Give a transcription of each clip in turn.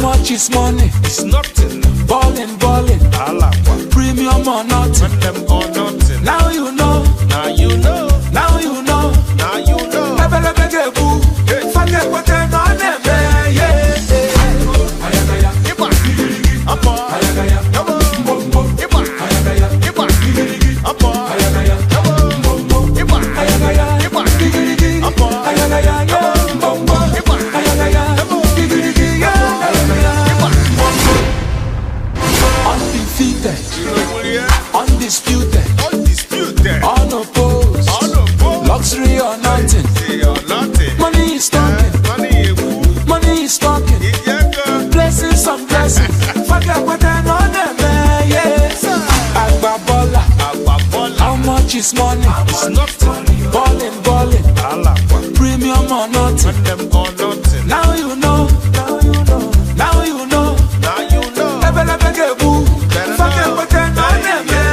much is money? It's nothing. Ballin', ballin'. Akwa. Premium or nothing. When them or nothing. Now you know. Now you know. Now you know. Now you know. Never get boo. Forget what they're on them. Yeah. Iba. Apa. Come on. Iba. Iba. Apa. Come on. Iba. Iba. Apa. Undefeated, undisputed, unopposed, luxury or nothing. Money is talking, money is talking. Blessings on blessings. Forget what they're on them, yes. Akwa, how much is money? It's nothing. Ballin', ballin'. Premium or nothing. Now you know. Now you know. Never get boo. Forget what they're on them, yeah.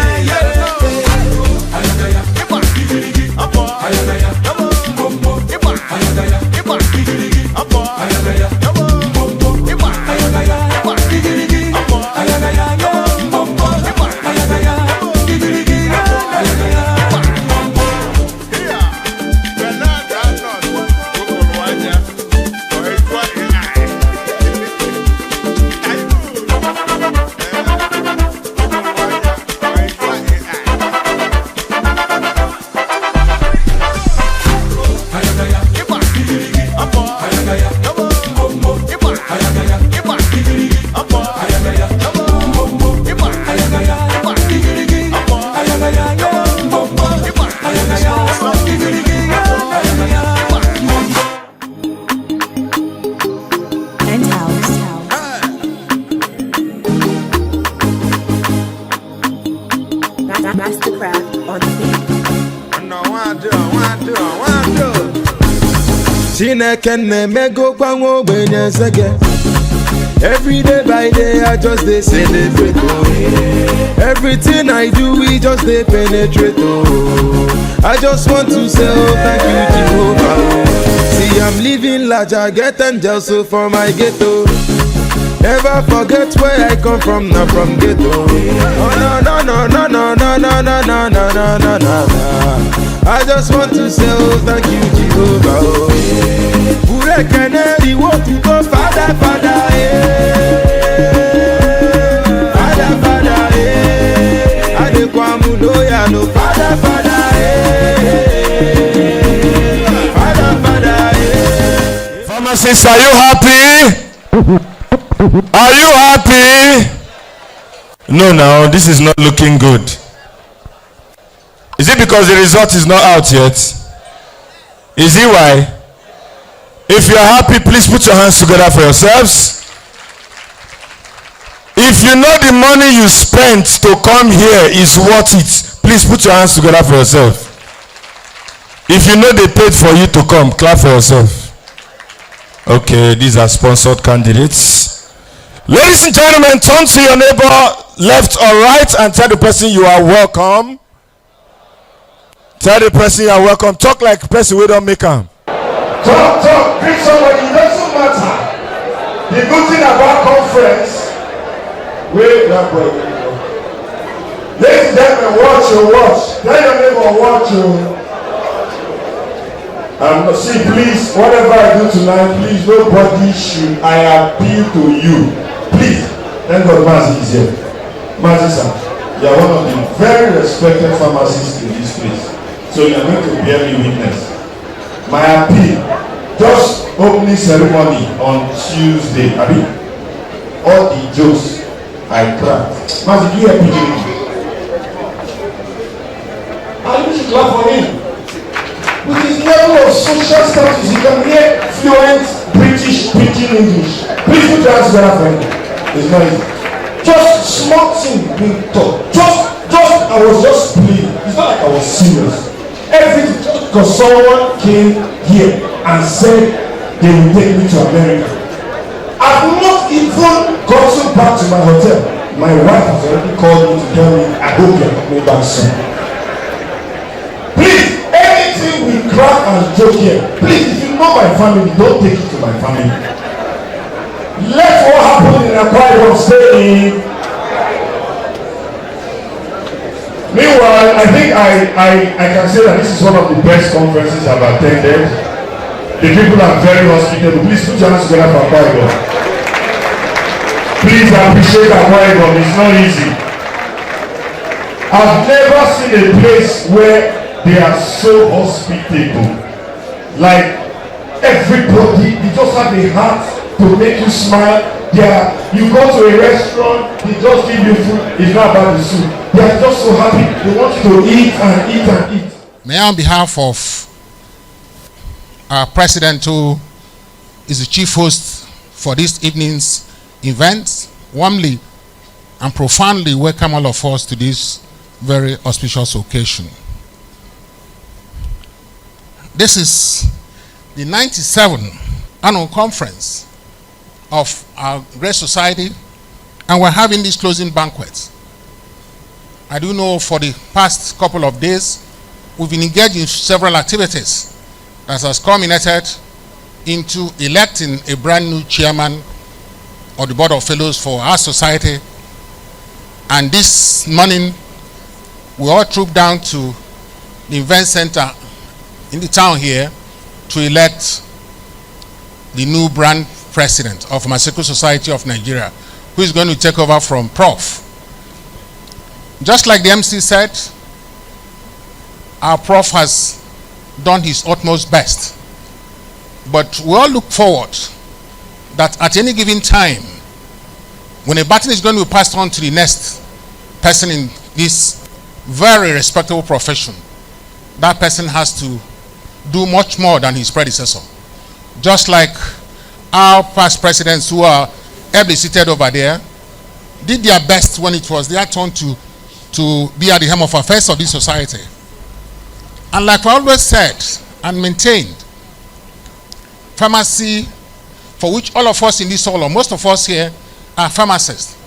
Every day by day I just they celebrate, oh. Everything I do we just they penetrate, oh. I just want to say oh thank you Jehovah, oh. See I'm living large, I get angels so for my ghetto. Never forget where I come from, not from ghetto. Oh no. I just want to say oh thank you Jehovah, oh. Ure keneri wo to go Father, Adekwa mudoya no Father, Pharmacists, are you happy? Are you happy? No, this is not looking good. Is it because the result is not out yet? Is it why? If you are happy, please put your hands together for yourselves. If you know the money you spent to come here is worth it, please put your hands together for yourself. If you know they paid for you to come, clap for yourself. Okay, these are sponsored candidates. Ladies and gentlemen, turn to your neighbor, left or right, and tell the person you are welcome. Tell the person you are welcome. Talk like the person we don't make them. Talk, bring somebody, it doesn't matter. The good thing about conference, wait that boy. Ladies and gentlemen, watch. Tell your neighbor, watch you. See, please, whatever I do tonight, please, nobody should. I appeal to you. Please, thank God Mazi is here. Mazi sir, you are one of the very respected pharmacists in this place. So you are going to bear me witness. My appeal, just opening ceremony on Tuesday. I mean, all the jokes I cracked. Mazi, do you hear PG? And you should clap for him. With his level of social status, he can hear fluent British speaking English. Please put your hands together for him. It's not easy. Just small thing, big talk. I was just playing. It's not like I was serious. Everything just because someone came here and said they will take me to America. I've not even gotten back to my hotel. My wife has already called me to tell me I hope you're coming back soon. Please, anything we crack and joke here, please, if you know my family, don't take it to my family. Let what happened Akwa Ibom stay in. Meanwhile, I think I can say that this is one of the best conferences I've attended. The people are very hospitable. Please put your hands together for Akwa Ibom. Please appreciate Akwa Ibom. It's not easy. I've never seen a place where they are so hospitable. Like everybody, they just have a heart to make you smile. You go to a restaurant, they just give you food. It's not about the soup. They are just so happy. They want you to eat and eat and eat. May I, on behalf of our president, who is the chief host for this evening's event, warmly and profoundly welcome all of us to this very auspicious occasion. This is the 97th annual conference of our great society, and we're having this closing banquet. I do know for the past couple of days, we've been engaged in several activities that has culminated into electing a brand new chairman of the Board of Fellows for our society. And this morning, we all trooped down to the event center in the town here to elect the new brand president of Pharmaceutical Society of Nigeria, who is going to take over from Prof. Just like the MC said, our Prof has done his utmost best. But we all look forward that at any given time, when a baton is going to be passed on to the next person in this very respectable profession, that person has to do much more than his predecessor. Just like our past presidents who are ably seated over there did their best when it was their turn to be at the helm of affairs of this society. And like I always said and maintained, pharmacy, for which all of us in this hall, or most of us here, are pharmacists,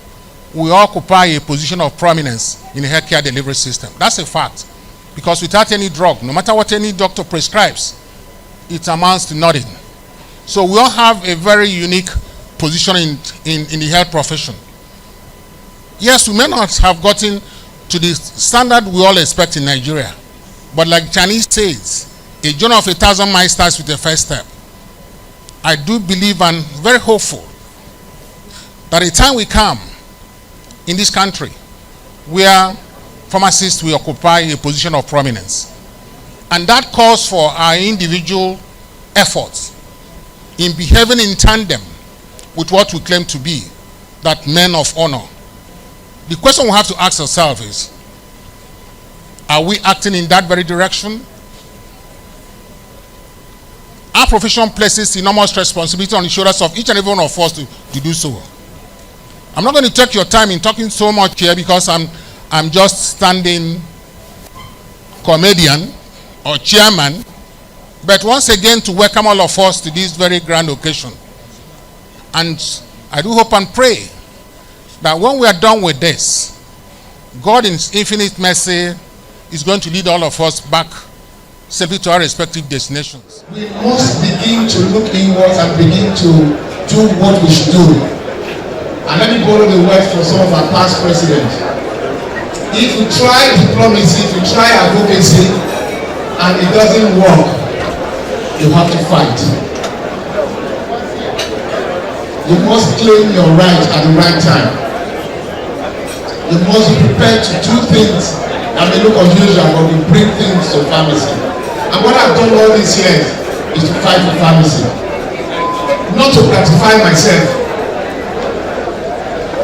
we occupy a position of prominence in the healthcare delivery system. That's a fact. Because without any drug, no matter what any doctor prescribes, it amounts to nothing. So we all have a very unique position in the health profession. Yes, we may not have gotten to the standard we all expect in Nigeria, but like Chinese says, a journey of 1,000 miles starts with the first step. I do believe and very hopeful that a time will come in this country where pharmacists will occupy a position of prominence. And that calls for our individual efforts in behaving in tandem with what we claim to be, that men of honor. The question we have to ask ourselves is, are we acting in that very direction? Our profession places enormous responsibility on the shoulders of each and every one of us to do so. I'm not going to take your time in talking so much here because I'm just standing comedian or chairman, but once again to welcome all of us to this very grand occasion. And I do hope and pray that when we are done with this, God in His infinite mercy is going to lead all of us back safely to our respective destinations. We must begin to look inwards and begin to do what we should do. And let me borrow the words from some of our past presidents. If you try diplomacy, if you try advocacy, and it doesn't work, you have to fight. You must claim your right at the right time. You must be prepared to do things that may look unusual, but will bring things to pharmacy. And what I've done all these years is to fight for pharmacy. Not to gratify myself,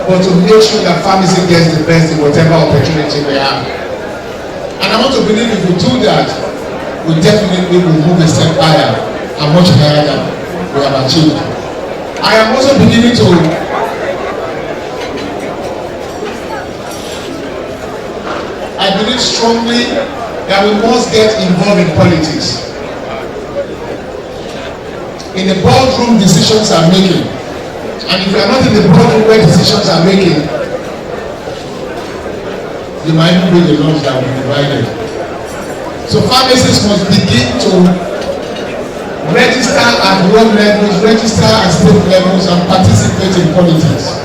but to make sure that pharmacy gets the best in whatever opportunity we have. And I want to believe if we do that, we definitely will move a step higher and much higher than we have achieved. I am also beginning to I believe strongly that we must get involved in politics. In the boardroom, decisions are making. And if you are not in the boardroom where decisions are making, you might not be the laws that will be provided. So pharmacists must begin to register at world levels, register at state levels, and participate in politics.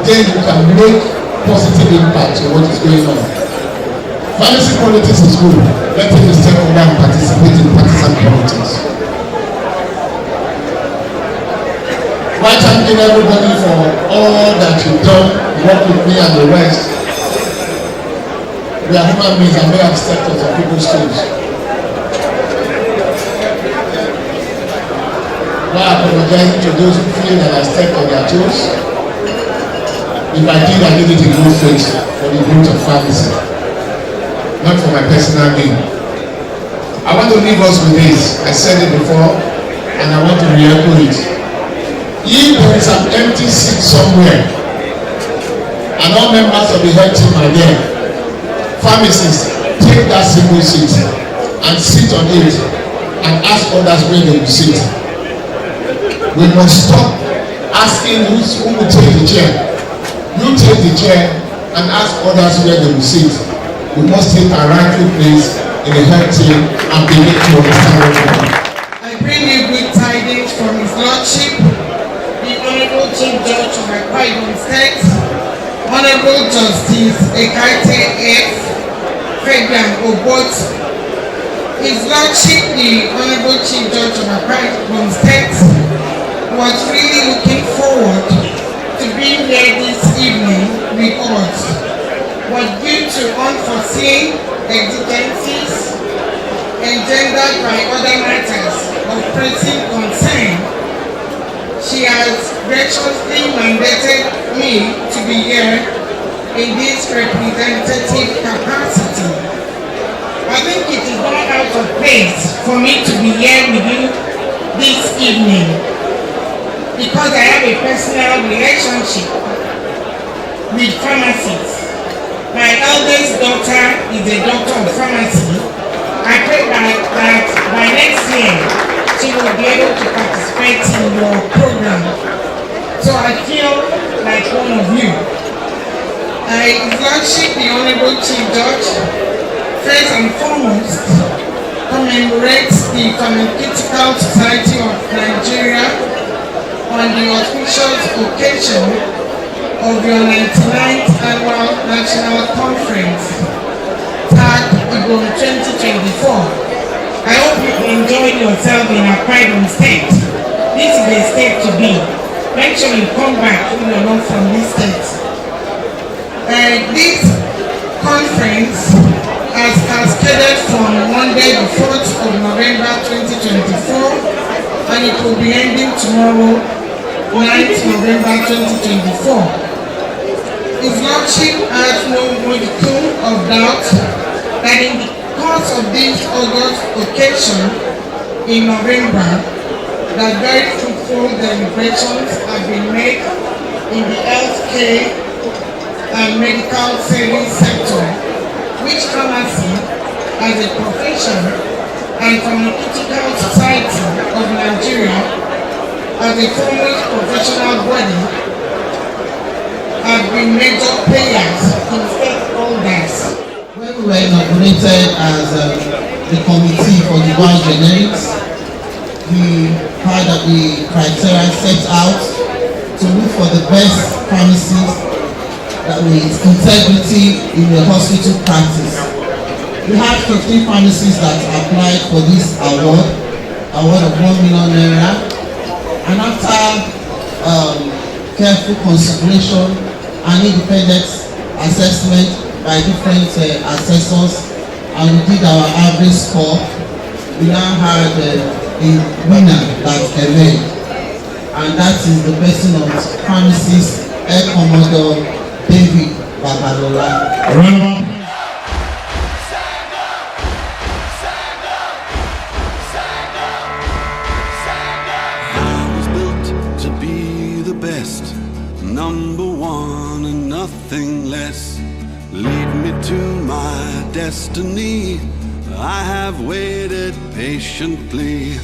then you can make positive impact on what is going on. Pharmacy politics is good. Let him step over and participate in partisan politics. I thank everybody for all that you've done, work with me and the rest. We are human beings and may have stepped on some people's toes. While apologizing to those who feel that I stepped on their toes, if I did, I did it in good faith for the good of pharmacy, not for my personal gain. I want to leave us with this. I said it before, and I want to re-echo it. If there is an empty seat somewhere, and all members of the health team are there, pharmacists, take that single seat and sit on it and ask others where they will sit. We must stop asking who will take the chair. You take the chair and ask others where they will sit. We must take our rightful place in the health team and begin to understand what we want. I bring you good tidings from His Lordship, the Honorable Chief Judge of Akwa Ibom State, Honorable Justice Ekaite F. Fabian Obot. His Lordship, the Honorable Chief Judge of Akwa Ibom State, was really looking forward to being here this evening with us, but due to unforeseen exigencies engendered by other matters of pressing concern, she has graciously mandated me to be here in this representative capacity. I think it is not out of place for me to be here with you this evening, because I have a personal relationship with pharmacists. My eldest daughter is a doctor of pharmacy. I pray that by next year she will be able to participate in your program. So I feel like one of you. His Lordship, the Honorable Chief Judge, first and foremost commemorates the Pharmaceutical Society of Nigeria on the auspicious occasion of your 99th Annual National Conference, tagged Ibom 2024. I hope you enjoyed yourself in Akwa Ibom State. This is the state to be. Make sure you come back when you're not from this state. This conference has cascaded from Monday the 4th of November 2024, and it will be ending tomorrow, 9th November 2024. His Lordship has no modicum of doubt that in the course of this August occasion in November, that very fruitful deliberations have been made in the healthcare and medical service sector, which pharmacy as a profession and Pharmaceutical Society of Nigeria as a foremost professional body have been major players in stakeholders. When we were inaugurated as the committee for the one generics, we had the criteria set out to look for the best pharmacies with integrity in the hospital practice. We had 15 pharmacies that applied for this award of 1 million naira, and after careful consideration and independent assessment by different assessors, and we did our average score, we now had a winner that emerged, and that is the person of pharmacist Air Commodore David Babalola. Number one and nothing less. Lead me to my destiny. I have waited patiently.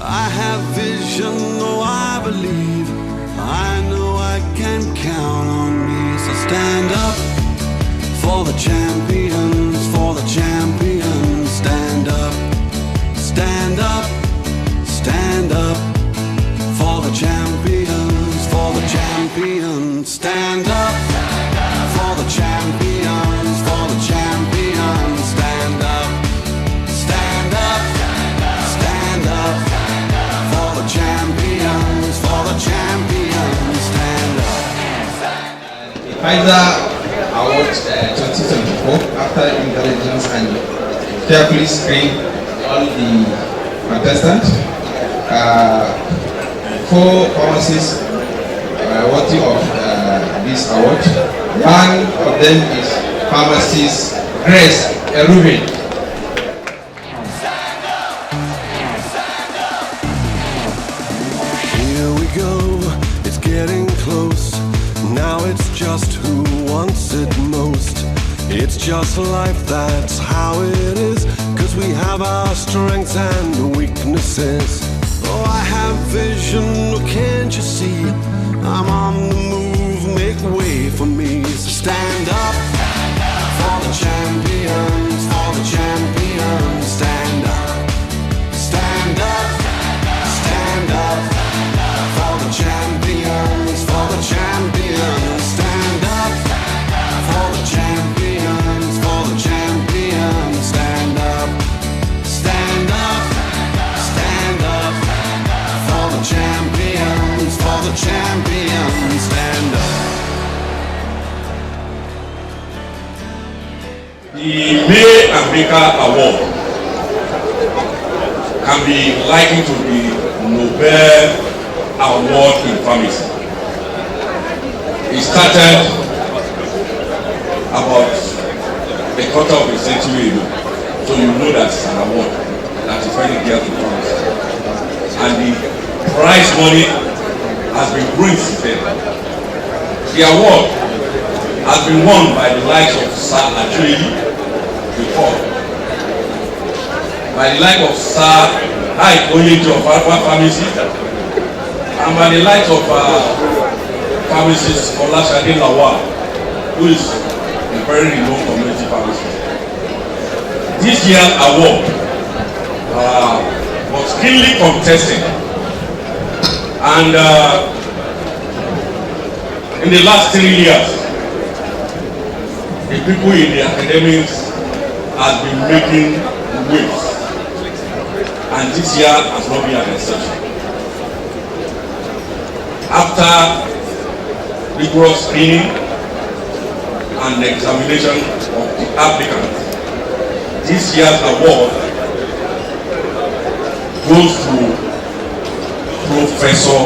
I have vision, though I believe. I know I can count on me. So stand up for the champions, for the champions. Stand up, stand up, stand up for the champions, for the champions. stand up for the champions, for the champions. Stand up, stand up, stand up for the champions, for the champions. Stand up. Pfizer Award 2024 after intelligence and carefully screen all the contestants. 4 pharmacists worthy of this award. One of them is pharmacist Grace Erubin. Here we go, it's getting close. Now it's just who wants it most. It's just life, that's how it is. 'Cause we have our strengths and weaknesses. Oh, I have vision, oh, can't you see? I'm on the move, make way for me. So stand up for the champions, for the champions. Stand up, stand up, stand up for the champions, for the champions. Stand up for the champions, for the champions. Stand up, stand up, stand up for the champions, for the champions. Stand up. The May and Baker Award can be likened to the Nobel Award in pharmacy. It started about a quarter of a century ago, so you know that it's an award that is very dear to pharmacy. And the prize money has been growing since then. The award has been won by the likes of Sir Acholi before, by the likes of Sir Aikoyejo of Akwa Pharmacy, and by the likes of pharmacist Olashade Lawal, who is a very renowned community pharmacist. This year's award was keenly contested, and in the last 3 years, the people in the academics has been making waves, and this year has not been an exception. After rigorous screening and examination of the applicants, this year's award goes to Professor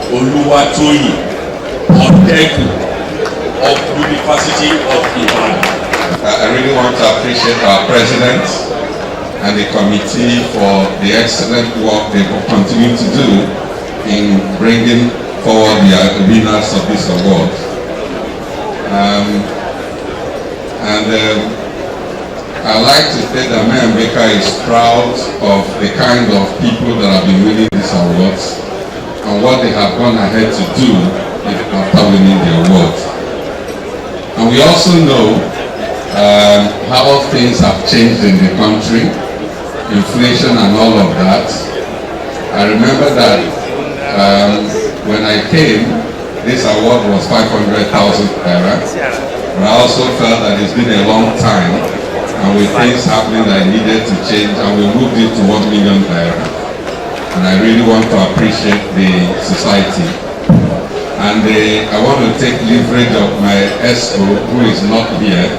Oluwatoyin Odeku of University of Ibom. I really want to appreciate our president and the committee for the excellent work they will continue to do in bringing forward the winners of this award. I'd like to say that Mayor Baker is proud of the kind of people that have been winning these awards and what they have gone ahead to do after winning the award. And we also know how things have changed in the country, inflation and all of that. I remember that when I came, this award was 500,000 naira. But I also felt that it's been a long time, and with things happening that needed to change, and we moved it to 1 million naira. And I really want to appreciate the society. And I want to take leverage of my ESCO, who is not here,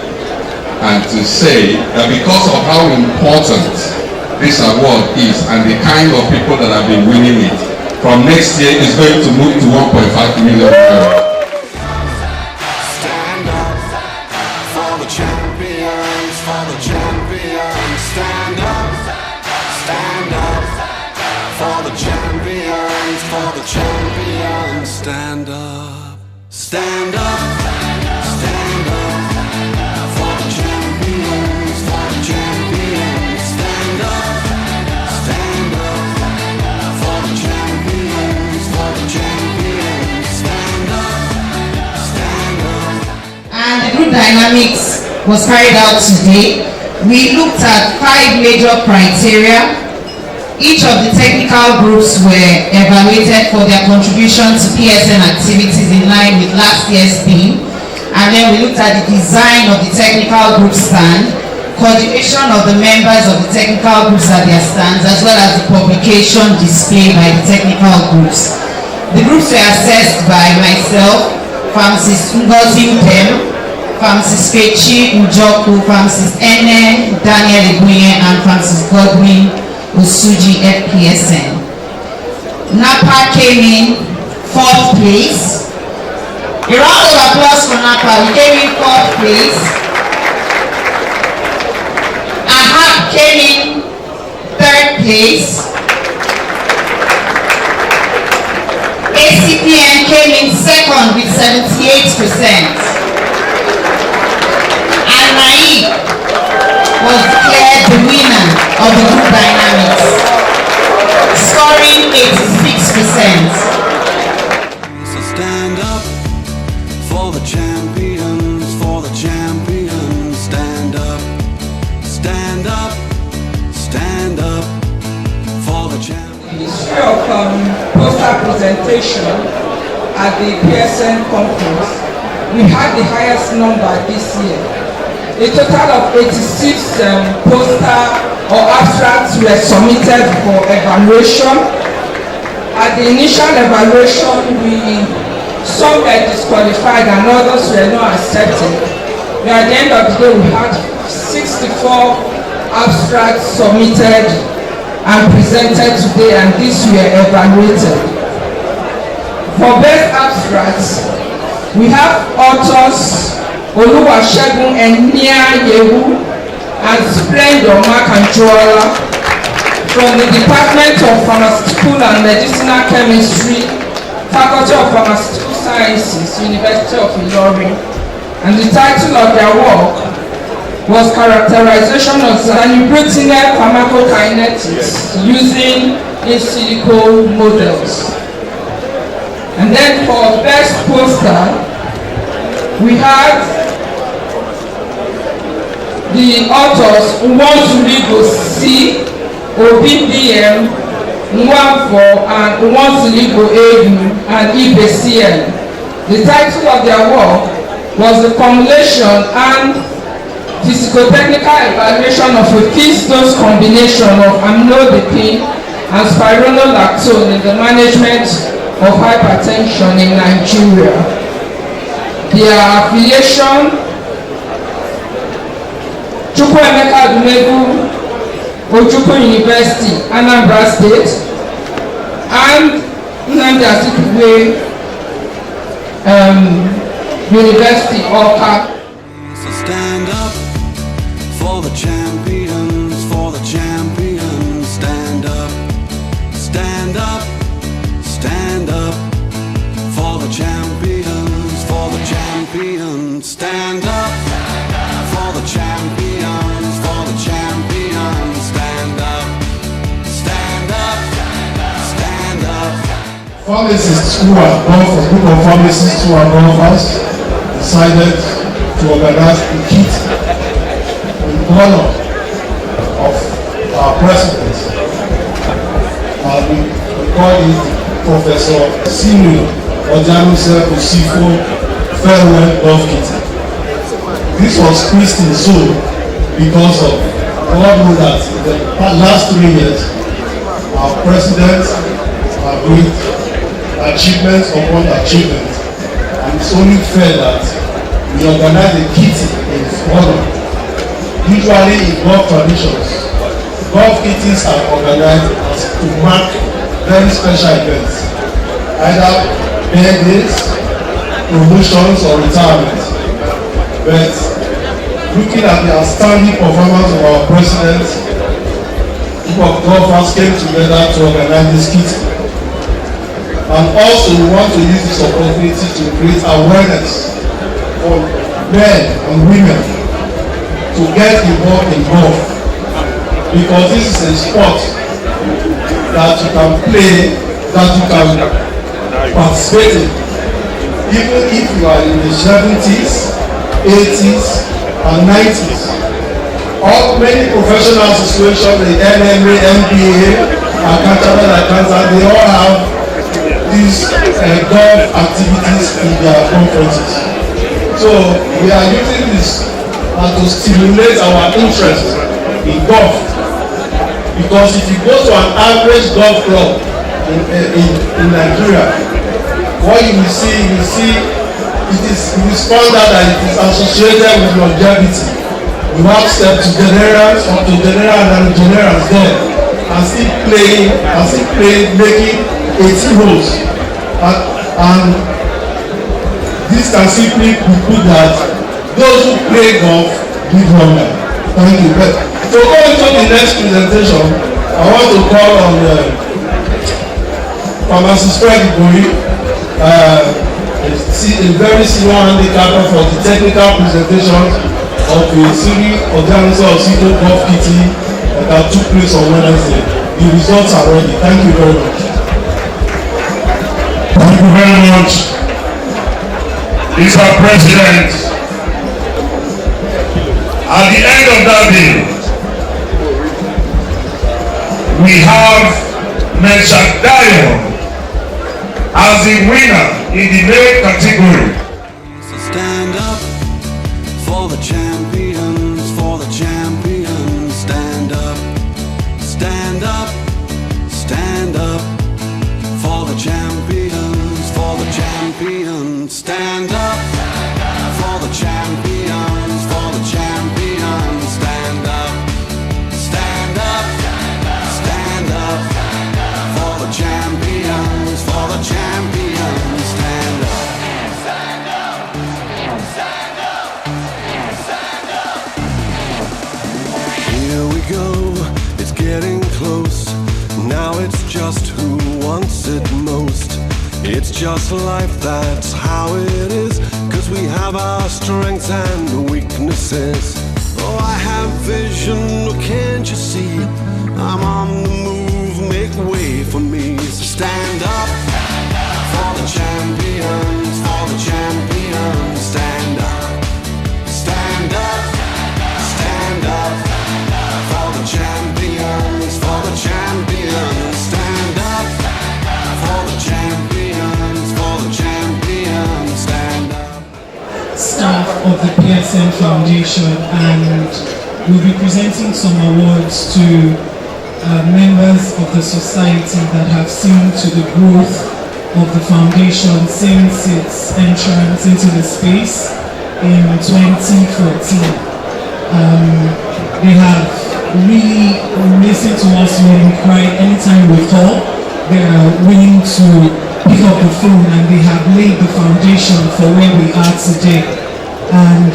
and to say that because of how important this award is and the kind of people that have been winning it, from next year is going to move to 1.5 million. Stand up for the champions, for the champions. Stand up for the champions, for the champions. Stand up, stand up, stand up for the champions, for the champions. Stand up for the champions, for the champions. Stand up. And the group dynamics was carried out today. We looked at 5 major criteria Each of the technical groups were evaluated for their contribution to PSN activities in line with last year's theme. And then we looked at the design of the technical group stand, coordination of the members of the technical groups at their stands, as well as the publication displayed by the technical groups. The groups were assessed by myself, Pharmacist Ngozi Udem, Pharmacist Fechi Njoku, Pharmacist Ene Daniel Ebuye, and Pharmacist Godwin Usuji FPSN. Napa came in 4th place. A round of applause for Napa. We came in 4th place. Ahab came in 3rd place. ACPN came in 2nd with 78%. And Naib was declared the winner of the group dynamics, scoring 86%. So stand up for the champions, for the champions. Stand up, stand up, stand up for the champions. History of poster presentation at the PSN conference, we had the highest number this year. A total of 86 poster or abstracts were submitted for evaluation. At the initial evaluation, some were disqualified and others were not accepted. But at the end of the day, we had 64 abstracts submitted and presented today, and these were evaluated. For best abstracts, we have authors Oluwasegun Enia Yehu and Splendor Makanjola from the Department of Pharmaceutical and Medicinal Chemistry, Faculty of Pharmaceutical Sciences, University of Ilorin. And the title of their work was Characterization of Zanubrutinib Pharmacokinetics using in silico models. And then for best poster, we had the authors Nwanzuligo C, OBDM, Nwanfo, and Nwanzuligo AU, and IBCN. The title of their work was the formulation and physico-technical evaluation of a fixed dose combination of amlodipine and spironolactone in the management of hypertension in Nigeria. Their affiliation, Chukwuemeka Dumegu, Ojukwu University, Anambra State, and Nnamdi Azikiwe University, Awka. So stand up for the champions, for the champions. Stand up, stand up, stand up for the champions, for the champions. Stand up for the champions, for the champions. Stand up, stand up, stand up. Pharmacists who are above, a group of pharmacists who are above us decided to organize a kit in honor of our president. We call it Professor Sinu Ojanuse Osifo Farewell Love Kit. This was christened so because of God knew that the last 3 years our president have made achievements upon achievements, and it's only fair that we organize a kit in honor. Usually in golf traditions, golf kitties are organized to mark very special events, either birthdays, promotions, or retirement. But looking at the outstanding performance of our president, a group of golfers came together to organize this kit. And also we want to use this opportunity to create awareness for men and women to get involved in golf, because this is a sport that you can play, that you can participate in, even if you are in the 70s, 80s, and 90s. All many professional associations, the MMA, NBA, accountable accounts, and they all have these golf activities in their conferences. So we are using this to stimulate our interest in golf, because if you go to an average golf club in Nigeria, what you will see it is found out that it is associated with longevity. You have septuagenarians, octogenarians, and generals there, and still playing, making 80 holes, and this can simply be put that those who play golf live longer. Thank you. But to go into the next presentation, I want to call on Pharmaceutical Ibom, a very senior handicapper, for the technical presentation of a series of the answer of Cito Golf Kitty that took place on Wednesday. The results are ready. Thank you very much. Thank you very much. Mr. President, at the end of that day, we have Meshach Dayo as the winner in the male category. So stand up for the champions, for the champions. Stand up, stand up, stand up for the champions, for the champions. Stand up for the champions, for the champions. Stand up, stand up, stand up for the champions, for the champions. Stand up. Stand up, stand up, stand up. Here we go, it's getting close. Now it's just who wants it most. It's just life, that's how it is. 'Cause we have our strengths and weaknesses. Oh, I have vision, oh, can't you see? I'm on the move, make way for me. So stand up for the champions, for the champions. Stand up, stand up, stand up for the champions, for the champions. Stand up for the champions, for the champions. Stand up. Staff of the PSN Foundation, and we'll be presenting some awards to members of the society that have seen to the growth of the foundation since its entrance into the space in 2014. They have really listened to us when we cry. Anytime we call, they are willing to pick up the phone, and they have laid the foundation for where we are today. And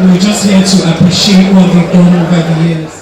we're just here to appreciate what they've done over the years.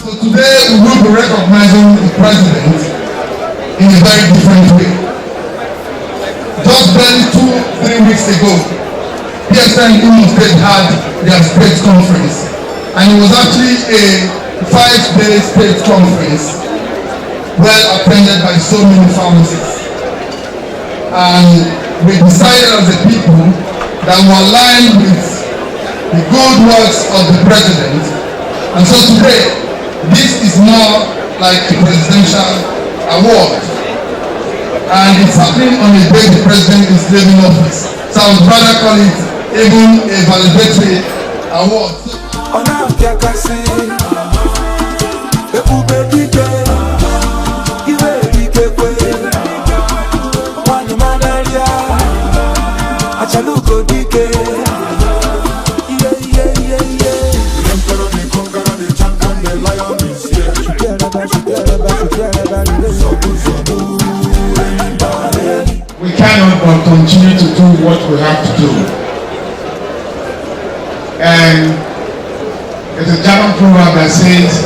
So today we will be recognizing the president in a very different way. Just barely 2-3 weeks ago, PSN Ibom State had their state conference, and it was actually a 5-day state conference, well attended by so many pharmacists. And we decided as a people that we align with the good works of the president. And so today, this is more like a presidential award. and it's happening on the day the president is leaving office. So I would rather call it even a valedictory award. We cannot but continue to do what we have to do. And there's a German proverb that says,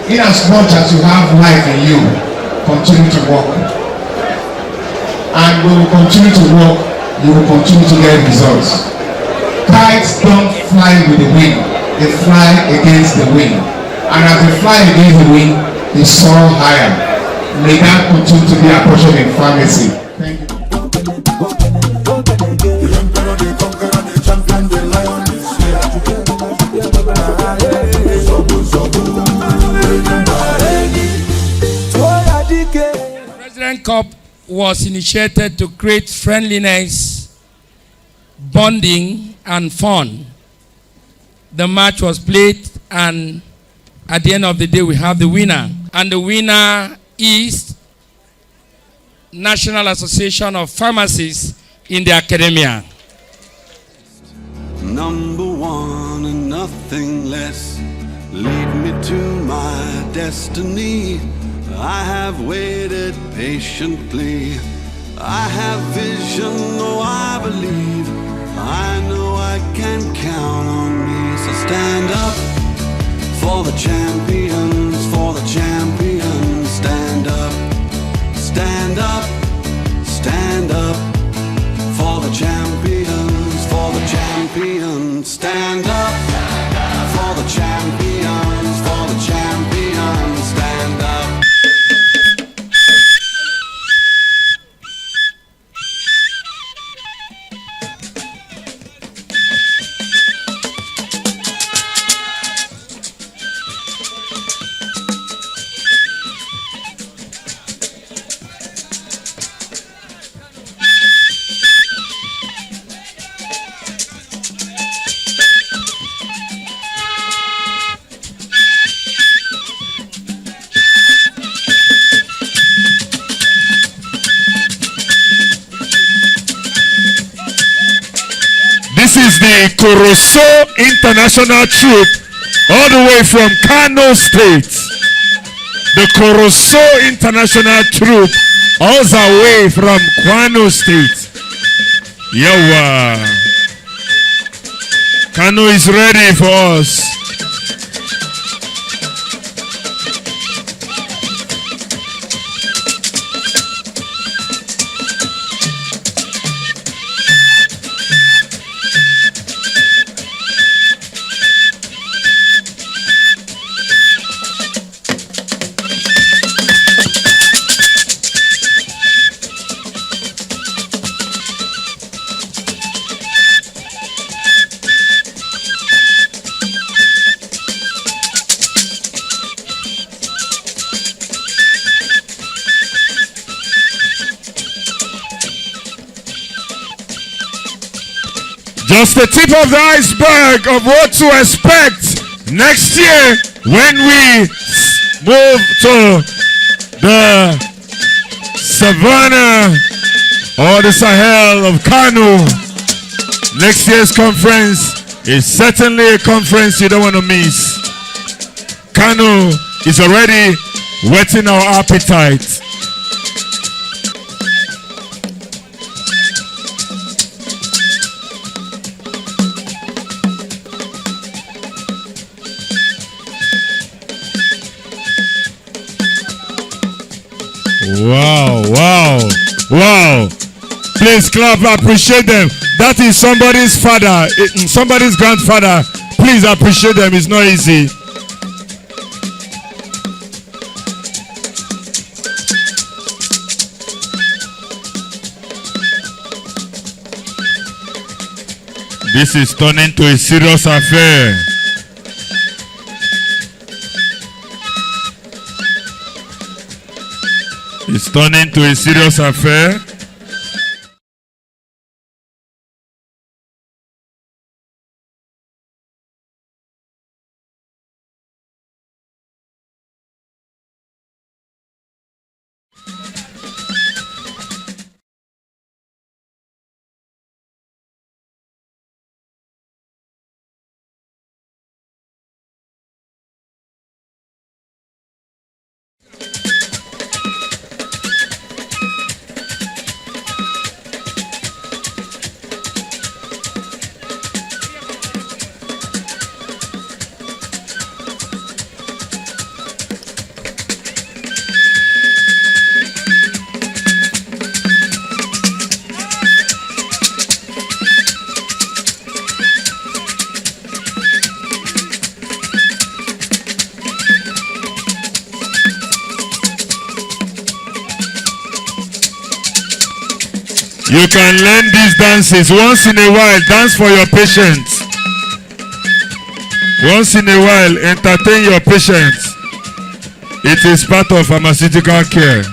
in as much as you have life in you, continue to work. And we will continue to work, you will continue to get results. Kites don't fly with the wind, they fly against the wind. And as they fly against the wind, they soar higher. May that continue to be a portion in pharmacy. Thank you. President Cup was initiated to create friendliness, bonding, and fun. The match was played, and at the end of the day, we have the winner. And the winner is National Association of Pharmacists in the academia. Number one and nothing less. Lead me to my destiny. I have waited patiently. I have vision, oh I believe. I know I can count on me. So stand up for the champions, for the champions. Stand up, stand up, stand up for the champions, for the champions. Stand up for the champions, for the champions. Stand up. This is the Coroso International Troop, all the way from Kano State. The Coroso International Troop, all the way from Kano State. Yawa. Kano is ready for us. Just the tip of the iceberg of what to expect next year when we move to the Savannah or the Sahel of Kano. Next year's conference is certainly a conference you don't want to miss. Kano is already whetting our appetite. Wow, wow, wow. Please clap, appreciate them. That is somebody's father, somebody's grandfather. Please appreciate them, it's not easy. This is turning to a serious affair. It's turning to a serious affair. You can learn these dances once in a while. Dance for your patients. Once in a while, entertain your patients. It is part of pharmaceutical care.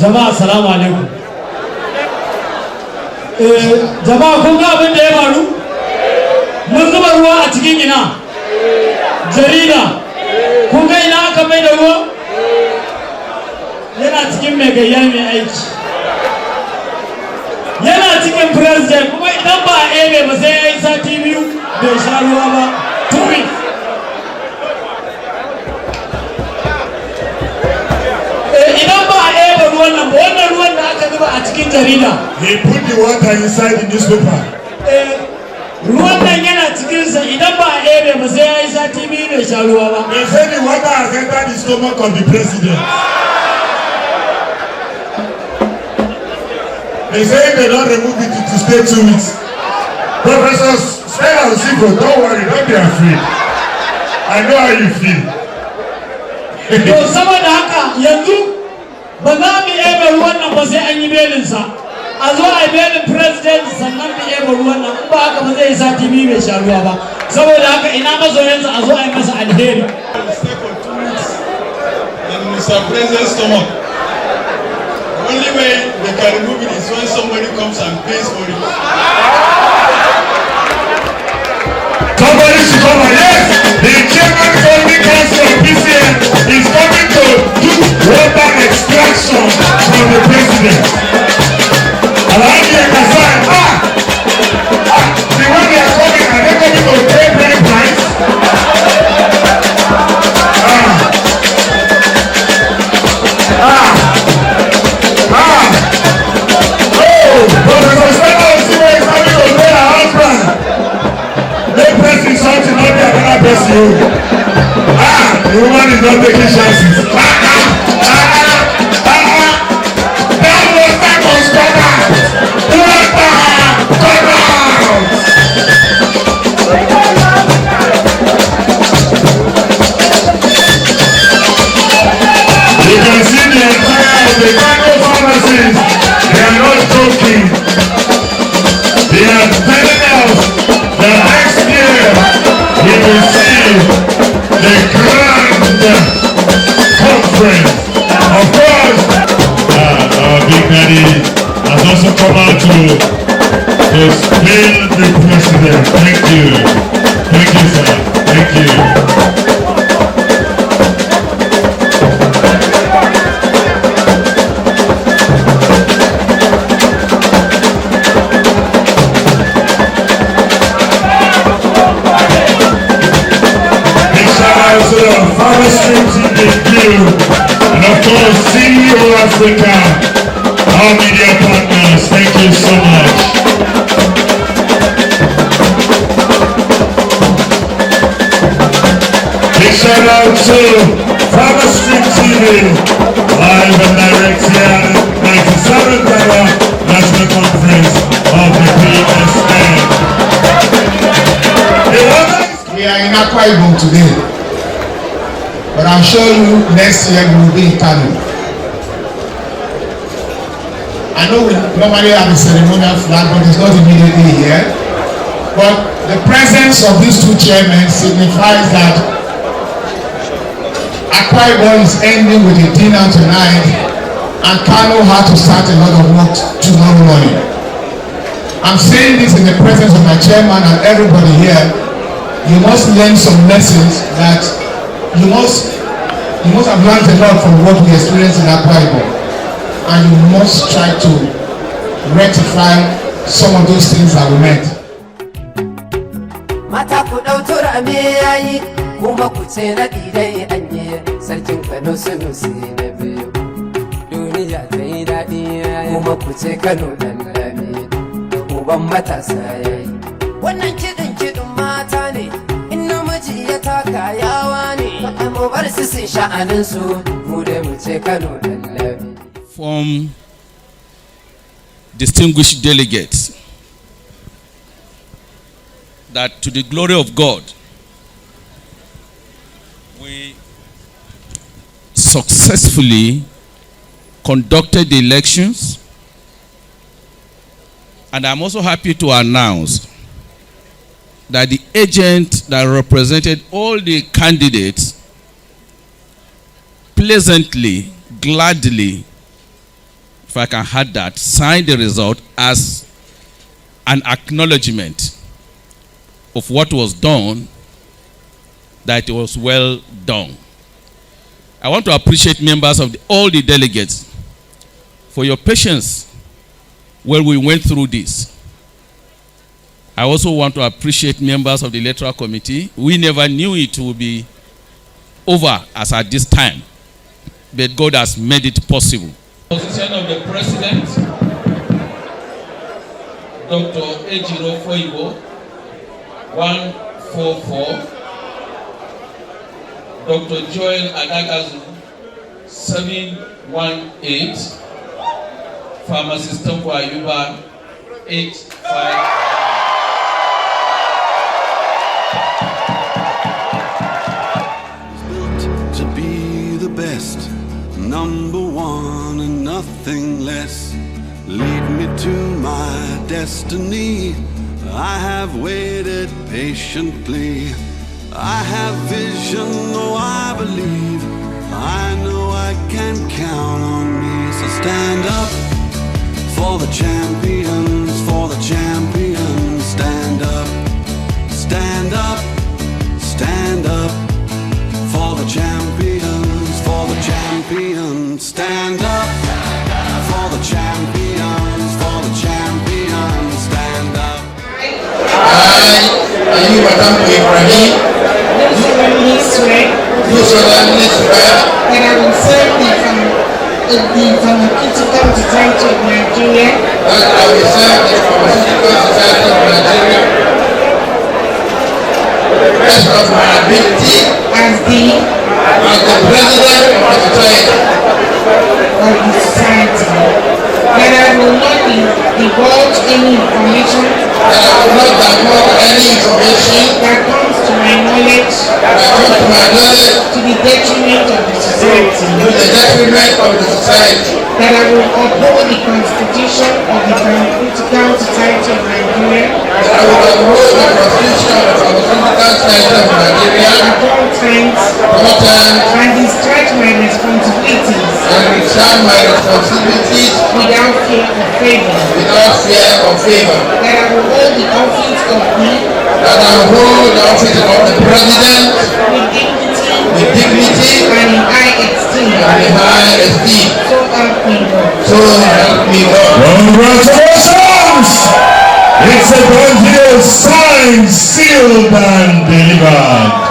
Jama'a assalamu alaikum. Jama'a kun ga abin da ya faru? Mun zuba ruwa a cikin ina? Jarida. Kun ga ina aka mai da ruwa? Yana cikin mai gayya mai aiki. Yana cikin president kuma idan ba a ebe ba sai ya yi sati biyu bai sha ruwa ba. 2 weeks. Idan ba a ebe ruwan nan ba wannan ruwan da aka zuba a cikin jarida. He put the water inside the newspaper. Ruwan nan yana cikinsa idan ba a ebe ba sai ya yi sati biyu bai sha ruwa ba. They say the water has entered the stomach of the president. They say they don't remove it to stay 2 weeks. Professor Stella Osifo, don't worry, don't be afraid. I know how you feel. To saboda haka yanzu ba za mu ebe ruwan nan ba sai an yi belinsa a zo a belin president sannan mu ebe ruwan nan ba haka ba zai yi sati biyu bai sha ruwa ba saboda haka ina mazoyansa a zo a yi masa alheri. Mr. President's stomach. The only way they can remove it is when somebody comes and pays for it. Somebody should come and yes, the chairman governing council of PSN is coming to do water extraction from the president. Alhaji Ekasai, the one they are coming, are they coming to pay very price? The woman is not taking chances. That was that was come out. Come out. You can see the entire of the Banquet pharmacies. They are not joking. They are telling us that next year we will see the grand conference. Of course, our big daddy has also come out to explain the president. Thank you. Thank you, sir. Thank you. Pharmaceutical debut, and of course CEO Africa, our media partners, thank you so much. Big shout out to Pharmaceutical TV, live and direct here at 97th Ever National Conference of the PSN. We are in Akwa Ibom today. But I'm sure you next year we will be in Kano. I know we normally have a ceremonial flag, but it's not immediately here. But the presence of these two chairmen signifies that Akwa Ibom is ending with a dinner tonight, and Kano had to start a lot of work tomorrow morning. I'm saying this in the presence of my chairman and everybody here. You must learn some lessons that you must have learned a lot from what we experienced in Akwa Ibom, and you must try to rectify some of those things that we met. Mata ku ɗautura me yayi kuma ku ce na ɗidai anye sarkin Kano Sunusi na biyu. Duniya ta yi daɗi kuma ku ce Kano ɗan lami uban matasa yayi. Wannan kiɗin mata ne. Ya taka yawa ne mu bar su sun sha'anin su mu da mu ce Kano dallabi. From distinguished delegates, that to the glory of God we successfully conducted the elections, and I'm also happy to announce that the agent that represented all the candidates pleasantly, gladly, if I can add that, signed the result as an acknowledgement of what was done, that it was well done. I want to appreciate members of all the delegates for your patience when we went through this. I also want to appreciate members of the electoral committee. We never knew it would be over as at this time, but God has made it possible. Position of the President, Dr. Ejiro Foibo, 144. Dr. Joel Adagazu, 718. Pharmacist Akwa 85. To be the best, number one nothing less. Lead me to my destiny. I have waited patiently. I have vision, oh I believe. I know I can count on me. So stand up for the champions, for the champions. Stand up, stand up, stand up for the champions, for the champions. Stand up for the champions, for the champions. Stand up. I, you, Madam Ibrahim, do solemnly swear that I will serve the Pharmaceutical Society of Nigeria. That I will serve the Pharmaceutical Society of Nigeria to the best of my ability as the president of the society. That I will not divulge any information that comes to my knowledge to the detriment of the society. That I will uphold the Constitution of the Pharmaceutical Society of Nigeria. That I will uphold the Constitution of the Pharmaceutical Society of Nigeria at all times and discharge my responsibilities without fear or favor. That I will hold the office of the president with dignity and in high esteem. So help me God. So help me God. Congratulations! It's a done deal, signed, sealed, and delivered.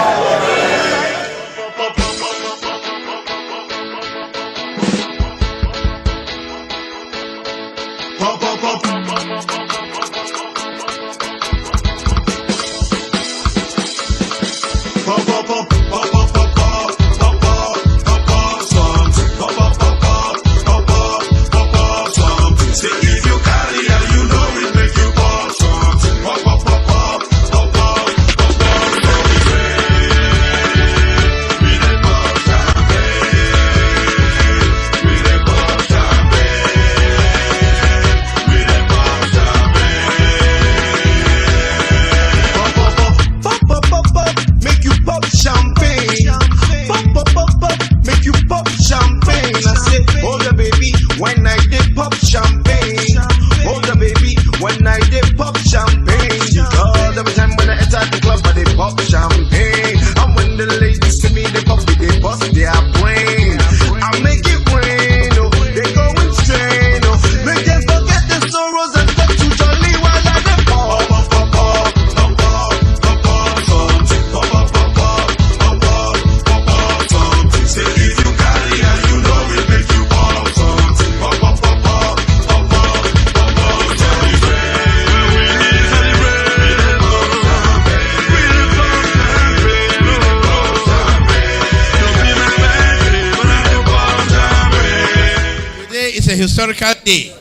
Historical day.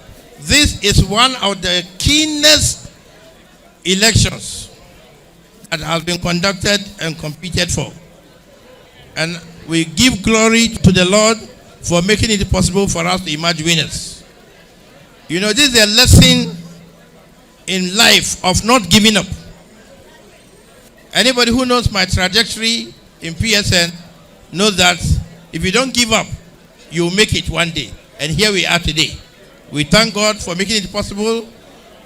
This is one of the keenest elections that has been conducted and competed for. And we give glory to the Lord for making it possible for us to emerge winners. You know, this is a lesson in life of not giving up. Anybody who knows my trajectory in PSN knows that if you don't give up, you will make it one day. And here we are today. We thank God for making it possible.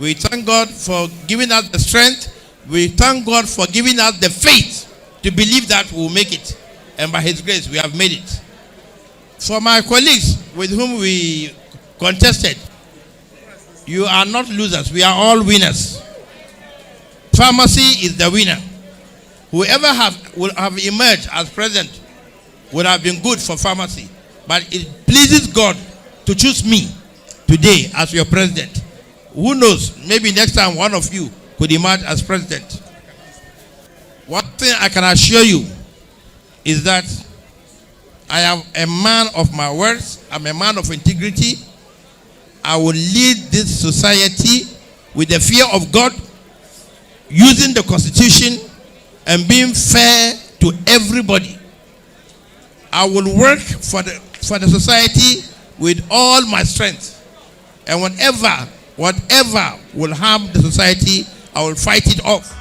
We thank God for giving us the strength. We thank God for giving us the faith to believe that we will make it. And by His grace, we have made it. For my colleagues with whom we contested, you are not losers. We are all winners. Pharmacy is the winner. Whoever will have emerged as president would have been good for pharmacy. But it pleases God to choose me today as your president. Who knows, maybe next time one of you could emerge as president. One thing I can assure you is that I am a man of my words. I'm a man of integrity. I will lead this society with the fear of God, using the Constitution and being fair to everybody. I will work for the society with all my strength. And whatever will harm the society, I will fight it off.